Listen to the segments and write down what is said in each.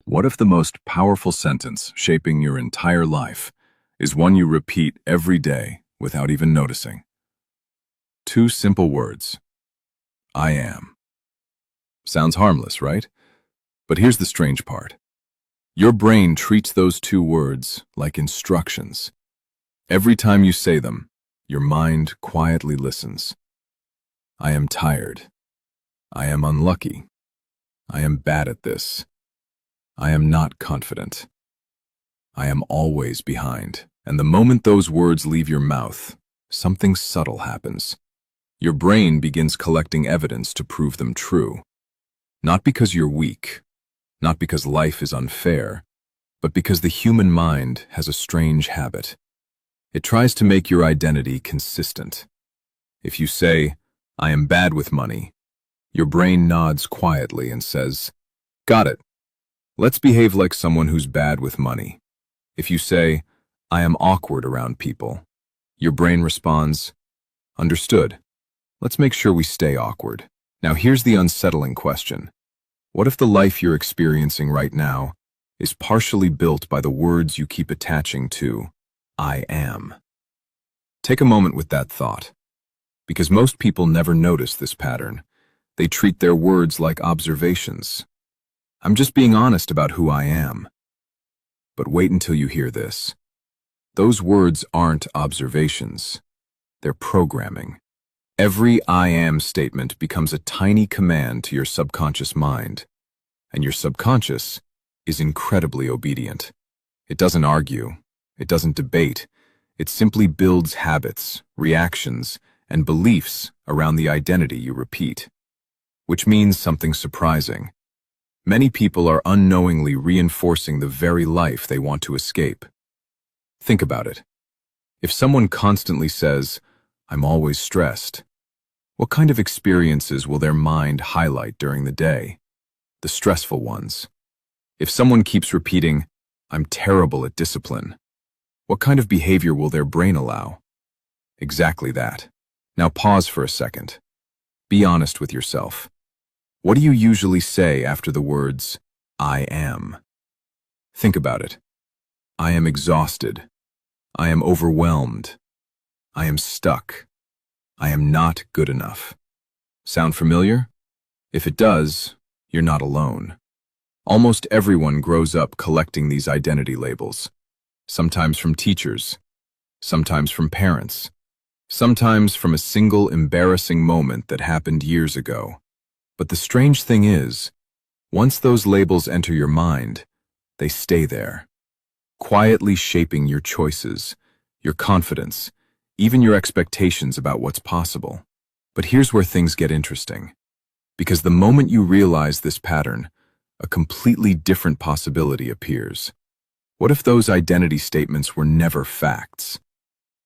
What if the most powerful sentence shaping your entire life is one you repeat every day without even noticing? Two simple words. I am. Sounds harmless, right? But here's the strange part. Your brain treats those two words like instructions. Every time you say them, your mind quietly listens. I am tired. I am unlucky. I am bad at this. I am not confident. I am always behind. And the moment those words leave your mouth, something subtle happens. Your brain begins collecting evidence to prove them true. Not because you're weak, not because life is unfair, but because the human mind has a strange habit. It tries to make your identity consistent. If you say, I am bad with money, your brain nods quietly and says, got it. Let's behave like someone who's bad with money. If you say, I am awkward around people, your brain responds, understood. Let's make sure we stay awkward. Now here's the unsettling question. What if the life you're experiencing right now is partially built by the words you keep attaching to I am? Take a moment with that thought, because most people never notice this pattern. They treat their words like observations. I'm just being honest about who I am. But wait until you hear this. Those words aren't observations. They're programming. Every I am statement becomes a tiny command to your subconscious mind, and your subconscious is incredibly obedient. It doesn't argue. It doesn't debate. It simply builds habits, reactions, and beliefs around the identity you repeat. Which means something surprising. Many people are unknowingly reinforcing the very life they want to escape. Think about it. If someone constantly says, I'm always stressed, what kind of experiences will their mind highlight during the day? The stressful ones. If someone keeps repeating, I'm terrible at discipline, what kind of behavior will their brain allow? Exactly that. Now pause for a second. Be honest with yourself. What do you usually say after the words, I am? Think about it. I am exhausted. I am overwhelmed. I am stuck. I am not good enough. Sound familiar? If it does, you're not alone. Almost everyone grows up collecting these identity labels. Sometimes from teachers, sometimes from parents, sometimes from a single embarrassing moment that happened years ago. But the strange thing is, once those labels enter your mind, they stay there, quietly shaping your choices, your confidence, even your expectations about what's possible. But here's where things get interesting. Because the moment you realize this pattern, a completely different possibility appears. What if those identity statements were never facts?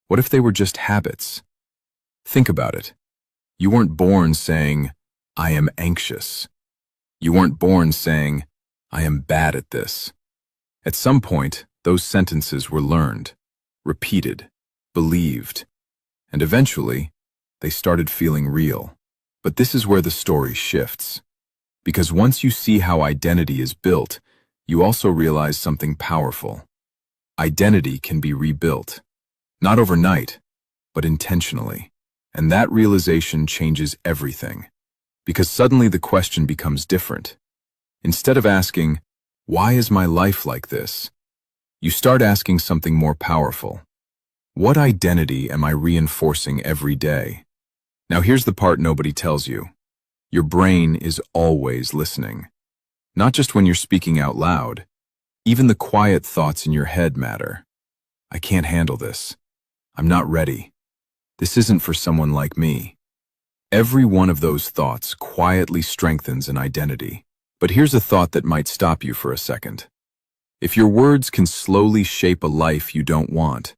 What if they were just habits? Think about it. You weren't born saying, I am anxious. You weren't born saying, I am bad at this. At some point, those sentences were learned, repeated, believed, and eventually, they started feeling real. But this is where the story shifts. Because once you see how identity is built, you also realize something powerful. Identity can be rebuilt. Not overnight, but intentionally. And that realization changes everything. Because suddenly the question becomes different. Instead of asking, why is my life like this? You start asking something more powerful. What identity am I reinforcing every day? Now here's the part nobody tells you. Your brain is always listening. Not just when you're speaking out loud. Even the quiet thoughts in your head matter. I can't handle this. I'm not ready. This isn't for someone like me. Every one of those thoughts quietly strengthens an identity. But here's a thought that might stop you for a second. If your words can slowly shape a life you don't want,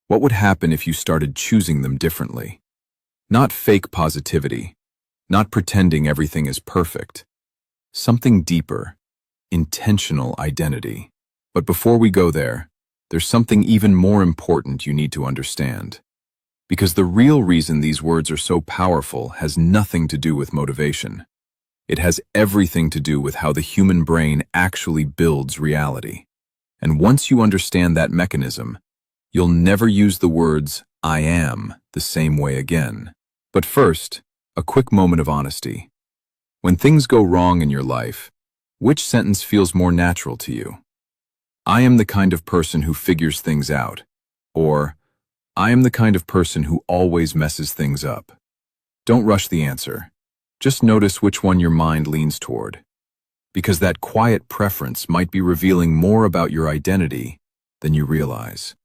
what would happen if you started choosing them differently? Not fake positivity, not pretending everything is perfect. Something deeper, intentional identity. But before we go there, there's something even more important you need to understand. Because the real reason these words are so powerful has nothing to do with motivation. It has everything to do with how the human brain actually builds reality. And once you understand that mechanism, you'll never use the words "I am" the same way again. But first, a quick moment of honesty. When things go wrong in your life, which sentence feels more natural to you? "I am the kind of person who figures things out," or "I am the kind of person who always messes things up"? Don't rush the answer. Just notice which one your mind leans toward, because that quiet preference might be revealing more about your identity than you realize.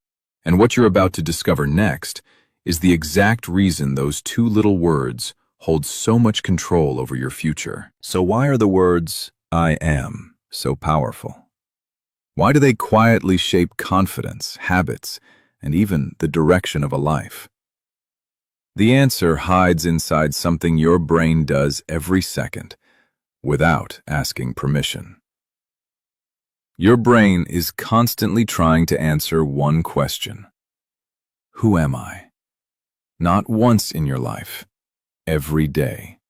And what you're about to discover next is the exact reason those two little words hold so much control over your future. So why are the words "I am" so powerful? Why do they quietly shape confidence, habits, and even the direction of a life? The answer hides inside something your brain does every second, without asking permission. Your brain is constantly trying to answer one question: who am I? Not once in your life, every day.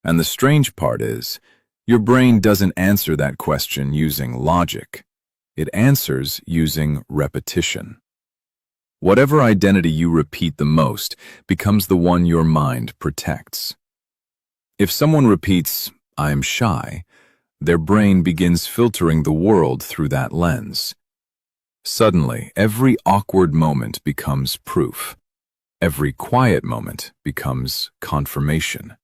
And the strange part is, your brain doesn't answer that question using logic. It answers using repetition. Whatever identity you repeat the most becomes the one your mind protects. If someone repeats, "I am shy," their brain begins filtering the world through that lens. Suddenly, every awkward moment becomes proof. Every quiet moment becomes confirmation.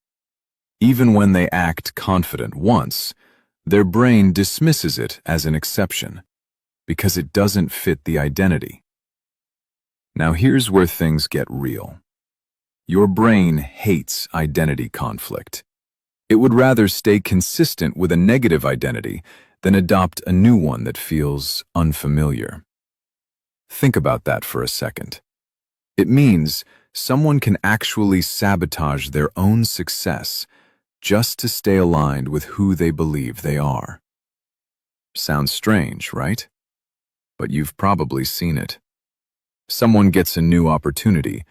Even when they act confident once, their brain dismisses it as an exception, because it doesn't fit the identity. Now here's where things get real. Your brain hates identity conflict. It would rather stay consistent with a negative identity than adopt a new one that feels unfamiliar. Think about that for a second. It means someone can actually sabotage their own success just to stay aligned with who they believe they are. Sounds strange, right? But you've probably seen it. Someone gets a new opportunity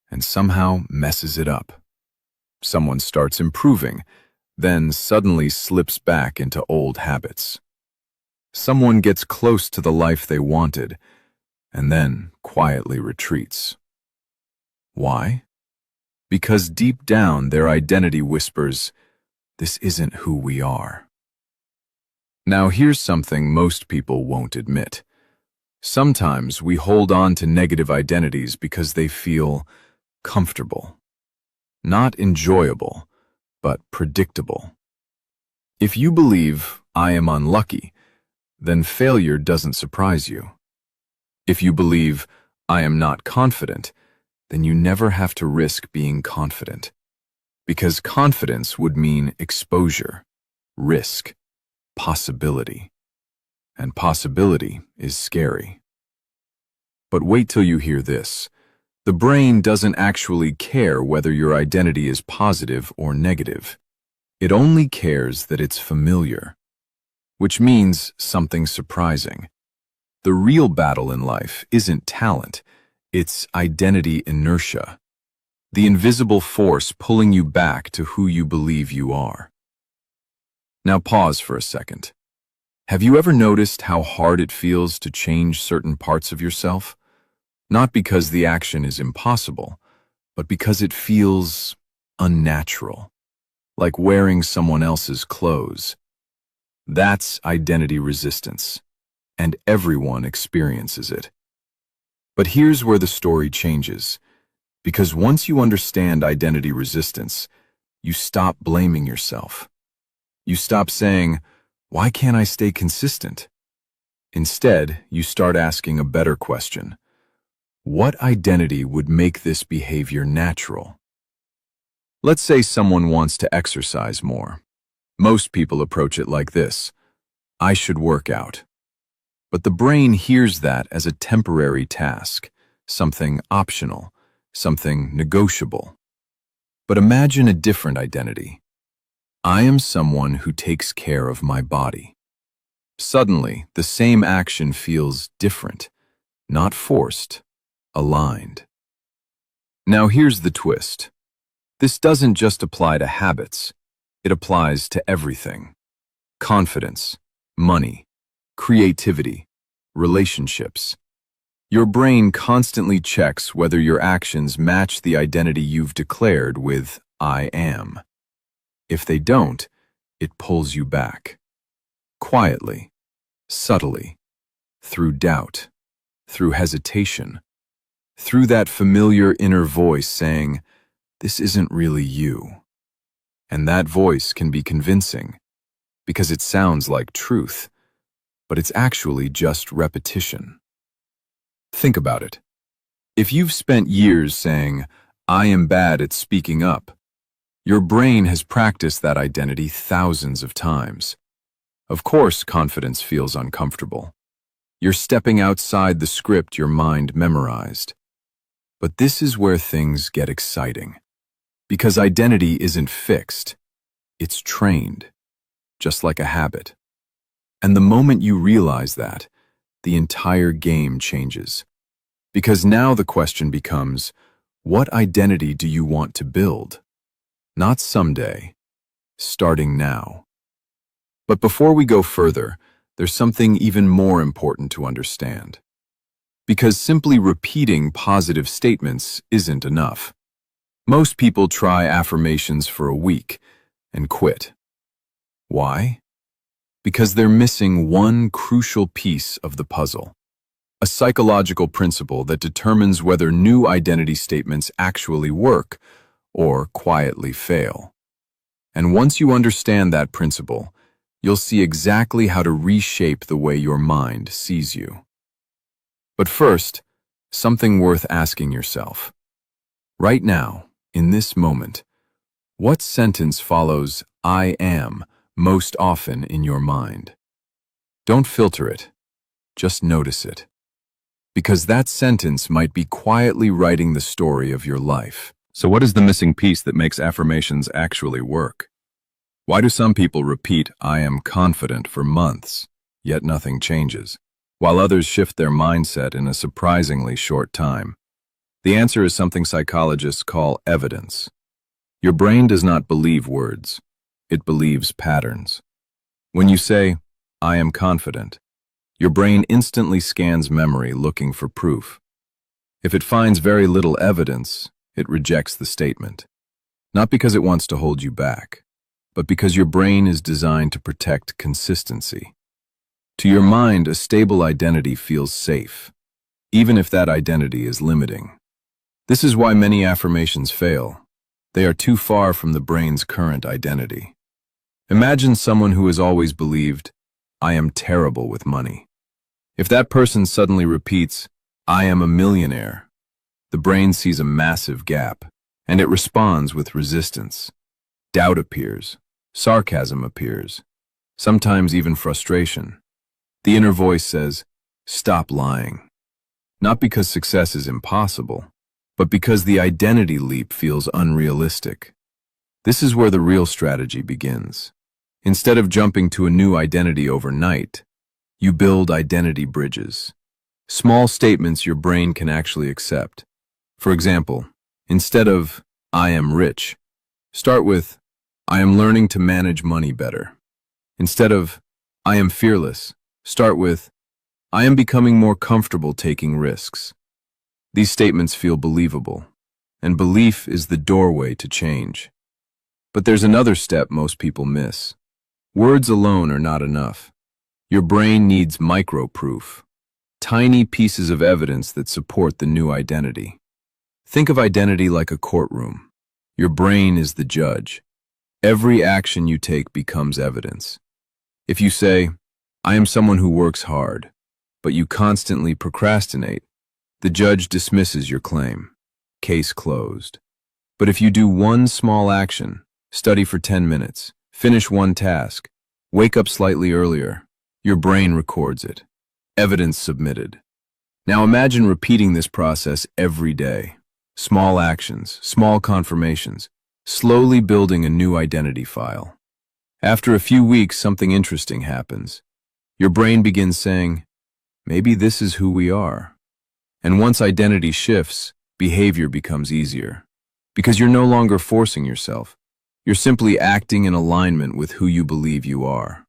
and somehow messes it up. Someone starts improving, then suddenly slips back into old habits. Someone gets close to the life they wanted and then quietly retreats. Why? Because deep down their identity whispers, "This isn't who we are." Now here's something most people won't admit. Sometimes we hold on to negative identities because they feel comfortable. Not enjoyable, but predictable. If you believe, "I am unlucky," then failure doesn't surprise you. If you believe, "I am not confident," then you never have to risk being confident. Because confidence would mean exposure, risk, possibility. And possibility is scary. But wait till you hear this. The brain doesn't actually care whether your identity is positive or negative. It only cares that it's familiar, which means something surprising. The real battle in life isn't talent, it's identity inertia, the invisible force pulling you back to who you believe you are. Now pause for a second. Have you ever noticed how hard it feels to change certain parts of yourself? Not because the action is impossible, but because it feels unnatural, like wearing someone else's clothes. That's identity resistance, and everyone experiences it. But here's where the story changes, because once you understand identity resistance, you stop blaming yourself. You stop saying, "Why can't I stay consistent?" Instead, you start asking a better question. What identity would make this behavior natural? Let's say someone wants to exercise more. Most people approach it like this: "I should work out." But the brain hears that as a temporary task, something optional, something negotiable. But imagine a different identity. "I am someone who takes care of my body." Suddenly, the same action feels different, not forced, aligned. Now here's the twist. This doesn't just apply to habits. It applies to everything: confidence, money, creativity, relationships. Your brain constantly checks whether your actions match the identity you've declared with "I am." If they don't, it pulls you back. Quietly, subtly, through doubt, through hesitation, through that familiar inner voice saying, "This isn't really you." And that voice can be convincing, because it sounds like truth, but it's actually just repetition. Think about it. If you've spent years saying, "I am bad at speaking up," your brain has practiced that identity thousands of times. Of course, confidence feels uncomfortable. You're stepping outside the script your mind memorized. But this is where things get exciting. Because identity isn't fixed, it's trained, just like a habit. And the moment you realize that, the entire game changes. Because now the question becomes, what identity do you want to build? Not someday, starting now. But before we go further, there's something even more important to understand. Because simply repeating positive statements isn't enough. Most people try affirmations for a week and quit. Why? Because they're missing one crucial piece of the puzzle. A psychological principle that determines whether new identity statements actually work or quietly fail. And once you understand that principle, you'll see exactly how to reshape the way your mind sees you. But first, something worth asking yourself. Right now, in this moment, what sentence follows "I am" most often in your mind? Don't filter it, just notice it. Because that sentence might be quietly writing the story of your life. So what is the missing piece that makes affirmations actually work? Why do some people repeat "I am confident" for months, yet nothing changes, while others shift their mindset in a surprisingly short time? The answer is something psychologists call evidence. Your brain does not believe words. It believes patterns. When you say, "I am confident," your brain instantly scans memory looking for proof. If it finds very little evidence, it rejects the statement. Not because it wants to hold you back, but because your brain is designed to protect consistency. To your mind, a stable identity feels safe, even if that identity is limiting. This is why many affirmations fail. They are too far from the brain's current identity. Imagine someone who has always believed, "I am terrible with money." If that person suddenly repeats, "I am a millionaire," the brain sees a massive gap, and it responds with resistance. Doubt appears, sarcasm appears, sometimes even frustration. The inner voice says, "Stop lying." Not because success is impossible, but because the identity leap feels unrealistic. This is where the real strategy begins. Instead of jumping to a new identity overnight, you build identity bridges. Small statements your brain can actually accept. For example, instead of "I am rich," start with "I am learning to manage money better." Instead of "I am fearless," start with "I am becoming more comfortable taking risks." These statements feel believable, and belief is the doorway to change. But there's another step most people miss. Words alone are not enough. Your brain needs micro-proof, tiny pieces of evidence that support the new identity. Think of identity like a courtroom. Your brain is the judge. Every action you take becomes evidence. If you say, "I am someone who works hard," but you constantly procrastinate, the judge dismisses your claim. Case closed. But if you do one small action, study for 10 minutes, finish one task, wake up slightly earlier, your brain records it. Evidence submitted. Now imagine repeating this process every day. Small actions, small confirmations, slowly building a new identity file. After a few weeks, something interesting happens. Your brain begins saying, "Maybe this is who we are." And once identity shifts, behavior becomes easier. Because you're no longer forcing yourself. You're simply acting in alignment with who you believe you are.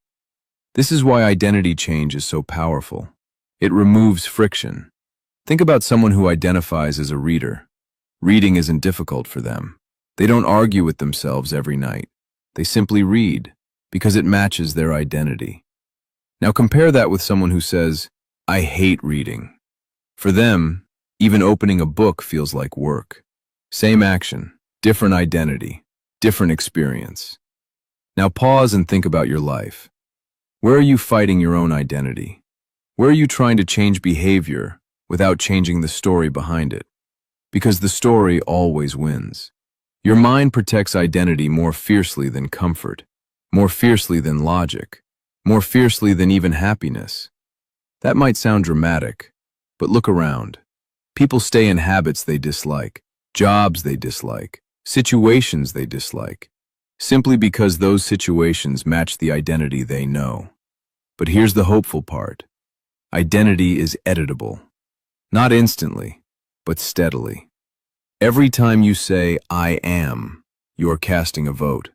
This is why identity change is so powerful. It removes friction. Think about someone who identifies as a reader. Reading isn't difficult for them. They don't argue with themselves every night. They simply read because it matches their identity. Now compare that with someone who says, "I hate reading." For them, even opening a book feels like work. Same action, different identity, different experience. Now pause and think about your life. Where are you fighting your own identity? Where are you trying to change behavior without changing the story behind it? Because the story always wins. Your mind protects identity more fiercely than comfort, more fiercely than logic, more fiercely than even happiness. That might sound dramatic, but look around. People stay in habits they dislike, jobs they dislike, situations they dislike, simply because those situations match the identity they know. But here's the hopeful part. Identity is editable. Not instantly, but steadily. Every time you say, "I am," you are casting a vote.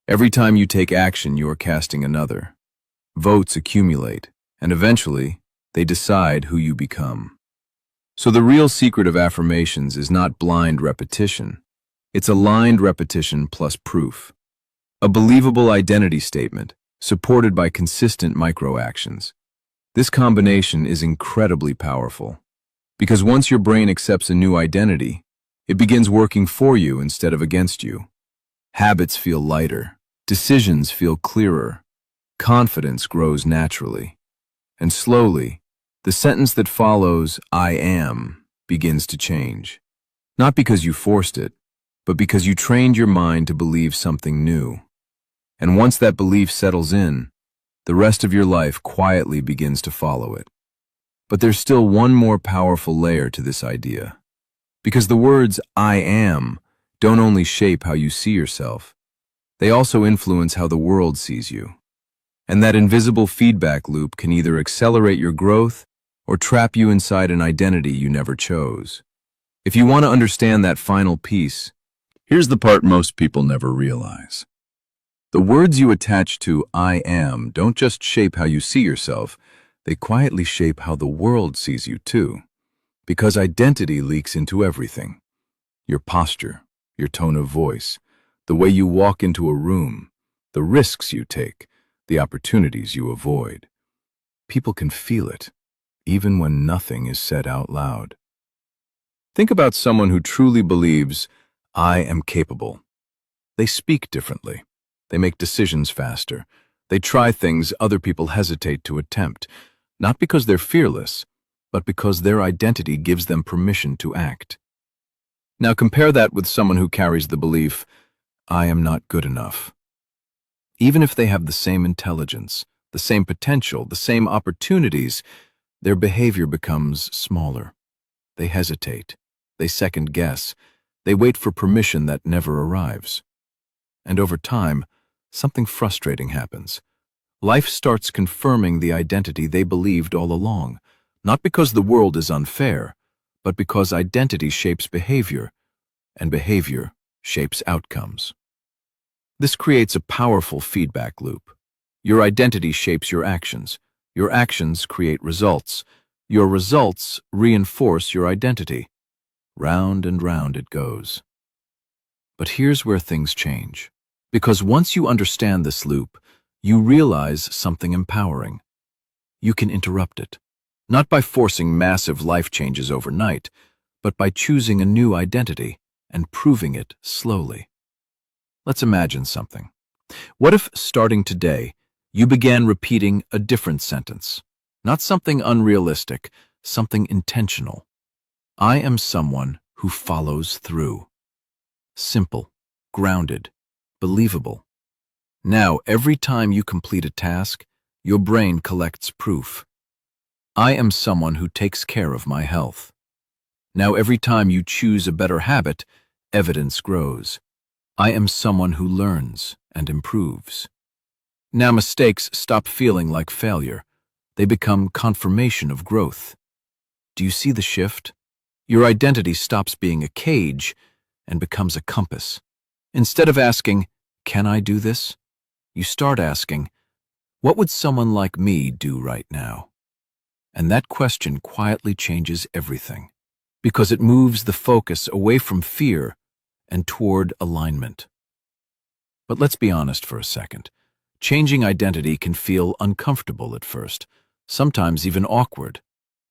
Every time you take action, you are casting another. Votes accumulate, and eventually, they decide who you become. So the real secret of affirmations is not blind repetition. It's aligned repetition plus proof. A believable identity statement, supported by consistent microactions. This combination is incredibly powerful, because once your brain accepts a new identity, it begins working for you instead of against you. Habits feel lighter, decisions feel clearer, confidence grows naturally, and slowly, the sentence that follows, "I am," begins to change. Not because you forced it, but because you trained your mind to believe something new. And once that belief settles in, the rest of your life quietly begins to follow it. But there's still one more powerful layer to this idea. Because the words "I am" don't only shape how you see yourself, they also influence how the world sees you. And that invisible feedback loop can either accelerate your growth or trap you inside an identity you never chose. If you want to understand that final piece, here's the part most people never realize. The words you attach to "I am" don't just shape how you see yourself, they quietly shape how the world sees you too. Because identity leaks into everything. Your posture, your tone of voice, the way you walk into a room, the risks you take, the opportunities you avoid. People can feel it, even when nothing is said out loud. Think about someone who truly believes, "I am capable." They speak differently. They make decisions faster. They try things other people hesitate to attempt, not because they're fearless, but because their identity gives them permission to act. Now compare that with someone who carries the belief, "I am not good enough." Even if they have the same intelligence, the same potential, the same opportunities, their behavior becomes smaller. They hesitate. They second guess. They wait for permission that never arrives. And over time, something frustrating happens. Life starts confirming the identity they believed all along, not because the world is unfair, but because identity shapes behavior, and behavior shapes outcomes. This creates a powerful feedback loop. Your identity shapes your actions create results, your results reinforce your identity. Round and round it goes. But here's where things change. Because once you understand this loop, you realize something empowering. You can interrupt it, not by forcing massive life changes overnight, but by choosing a new identity and proving it slowly. Let's imagine something. What if, starting today, you began repeating a different sentence? Not something unrealistic, something intentional. I am someone who follows through. Simple, grounded, believable. Now, every time you complete a task, your brain collects proof. I am someone who takes care of my health. Now, every time you choose a better habit, evidence grows. I am someone who learns and improves. Now, mistakes stop feeling like failure. They become confirmation of growth. Do you see the shift? Your identity stops being a cage and becomes a compass. Instead of asking, can I do this? You start asking, what would someone like me do right now? And that question quietly changes everything, because it moves the focus away from fear and toward alignment. But let's be honest for a second. Changing identity can feel uncomfortable at first, sometimes even awkward.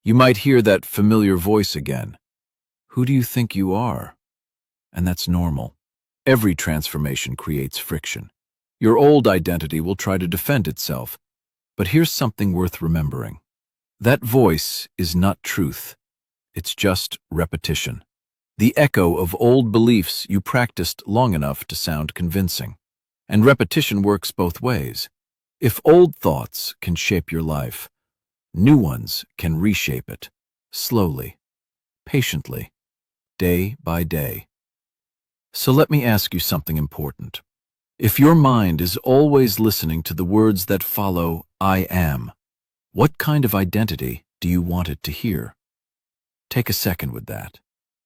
You might hear that familiar voice again. Who do you think you are? And that's normal. Every transformation creates friction. Your old identity will try to defend itself, but here's something worth remembering. That voice is not truth. It's just repetition. The echo of old beliefs you practiced long enough to sound convincing. And repetition works both ways. If old thoughts can shape your life, new ones can reshape it, slowly, patiently, day by day. So let me ask you something important. If your mind is always listening to the words that follow, I am, what kind of identity do you want it to hear? Take a second with that,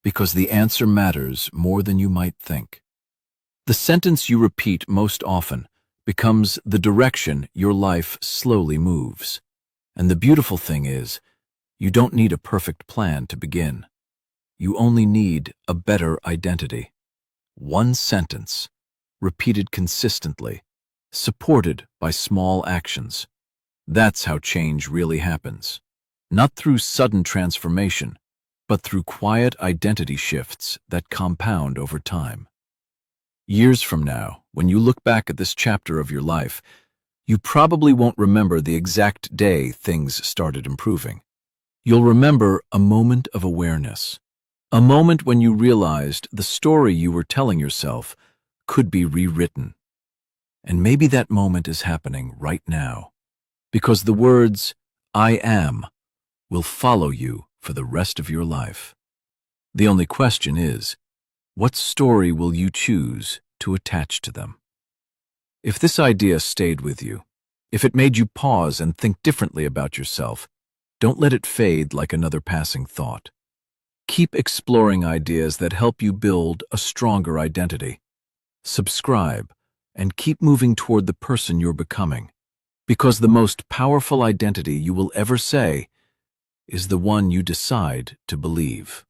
because the answer matters more than you might think. The sentence you repeat most often becomes the direction your life slowly moves. And the beautiful thing is, you don't need a perfect plan to begin. You only need a better identity. One sentence, repeated consistently, supported by small actions. That's how change really happens. Not through sudden transformation, but through quiet identity shifts that compound over time. Years from now, when you look back at this chapter of your life, you probably won't remember the exact day things started improving. You'll remember a moment of awareness, a moment when you realized the story you were telling yourself could be rewritten. And maybe that moment is happening right now, because the words, I am, will follow you for the rest of your life. The only question is, what story will you choose to attach to them? If this idea stayed with you, if it made you pause and think differently about yourself, don't let it fade like another passing thought. Keep exploring ideas that help you build a stronger identity. Subscribe and keep moving toward the person you're becoming, because the most powerful identity you will ever say is the one you decide to believe.